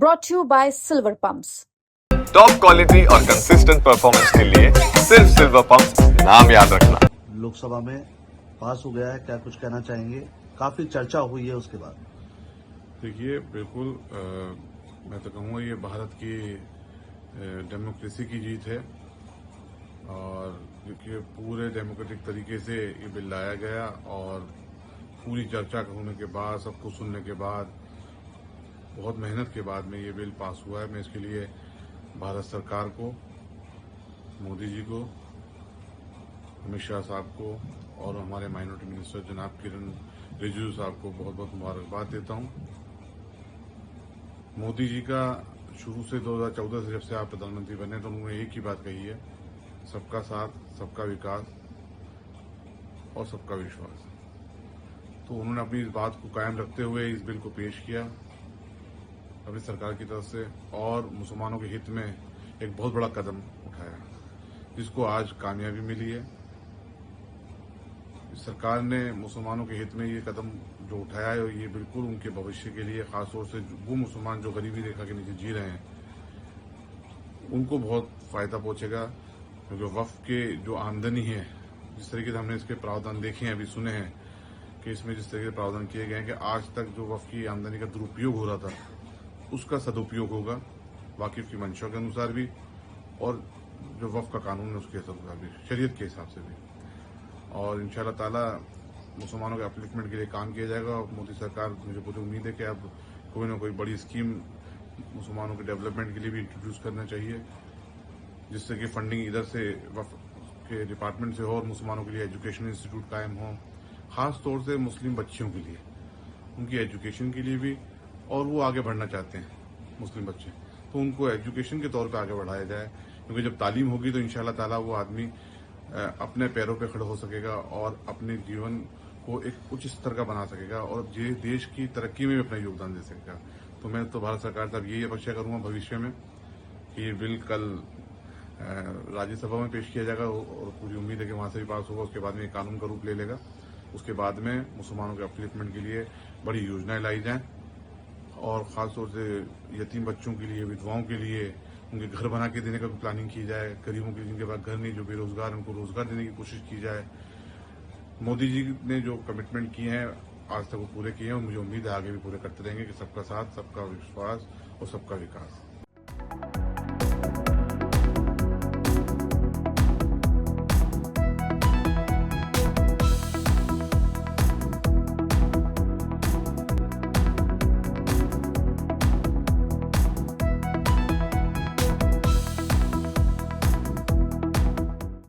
brought to you by Silver Pumps. Top quality और consistent performance के लिए सिर्फ सिल्वर पंप्स नाम याद रखना। लोकसभा में पास हो गया है, क्या कुछ कहना चाहेंगे? काफी चर्चा हुई है उसके बाद। देखिए, बिल्कुल मैं तो कहूँगा ये भारत की डेमोक्रेसी की जीत है और देखिए पूरे डेमोक्रेटिक तरीके से ये बिल लाया गया और पूरी चर्चा होने के बाद, सबको सुनने के बाद, बहुत मेहनत के बाद में ये बिल पास हुआ है। मैं इसके लिए भारत सरकार को, मोदी जी को, अमित शाह साहब को और हमारे माइनॉरिटी मिनिस्टर जनाब किरण रिजिजू साहब को बहुत बहुत मुबारकबाद देता हूं। मोदी जी का शुरू से 2014 से जब से आप प्रधानमंत्री बने तो उन्होंने एक ही बात कही है, सबका साथ, सबका विकास और सबका विश्वास। तो उन्होंने अपनी इस बात को कायम रखते हुए इस बिल को पेश किया अपनी सरकार की तरफ से और मुसलमानों के हित में एक बहुत बड़ा कदम उठाया, जिसको आज कामयाबी मिली है। सरकार ने मुसलमानों के हित में ये कदम जो उठाया है, ये बिल्कुल उनके भविष्य के लिए, खासतौर से वो मुसलमान जो गरीबी रेखा के नीचे जी रहे हैं, उनको बहुत फायदा पहुंचेगा। क्योंकि वक्फ के जो आमदनी है, जिस तरीके से हमने इसके प्रावधान देखे हैं, अभी सुने हैं कि इसमें जिस तरीके से प्रावधान किए गए हैं कि आज तक जो वक्फ की आमदनी का दुरुपयोग हो रहा था, उसका सदुपयोग होगा वाकिफ की मंशा के अनुसार भी और जो वक्फ का कानून है उसके अनुसार भी, शरीयत के हिसाब से भी। और इंशाल्लाह ताला मुसलमानों के अपलिफ्टमेंट के लिए काम किया जाएगा। और मोदी सरकार, मुझे पूरी उम्मीद है कि अब कोई ना कोई बड़ी स्कीम मुसलमानों के डेवलपमेंट के लिए भी इंट्रोड्यूस करना चाहिए, जिससे कि फंडिंग इधर से वक्फ के डिपार्टमेंट से हो और मुसलमानों के लिए एजुकेशन इंस्टीट्यूट कायम हो, खास तौर से मुस्लिम बच्चियों के लिए, उनकी एजुकेशन के लिए भी। और वो आगे बढ़ना चाहते हैं मुस्लिम बच्चे, तो उनको एजुकेशन के तौर पे आगे बढ़ाया जाए। क्योंकि जब तालीम होगी तो इंशाल्लाह ताला वो आदमी अपने पैरों पे खड़ा हो सकेगा और अपने जीवन को एक उच्च स्तर का बना सकेगा और ये देश की तरक्की में भी अपना योगदान दे सकेगा। तो मैं तो भारत सरकार से अब यही अपेक्षा करूंगा भविष्य में कि ये बिल कल राज्यसभा में पेश किया जाएगा और पूरी उम्मीद है कि वहां से भी पास होगा। उसके बाद में ये कानून का रूप ले लेगा। उसके बाद में मुसलमानों के अपलिफ्टमेंट के लिए बड़ी योजनाएं लाई जाएं और खासतौर से यतीम बच्चों के लिए, विधवाओं के लिए उनके घर बना के देने का भी प्लानिंग की जाए। गरीबों के जिनके पास घर नहीं, जो बेरोजगार, उनको रोजगार देने की कोशिश की जाए। मोदी जी ने जो कमिटमेंट किए हैं आज तक वो पूरे किए हैं और मुझे उम्मीद है आगे भी पूरे करते रहेंगे कि सबका साथ, सबका विश्वास और सबका विकास।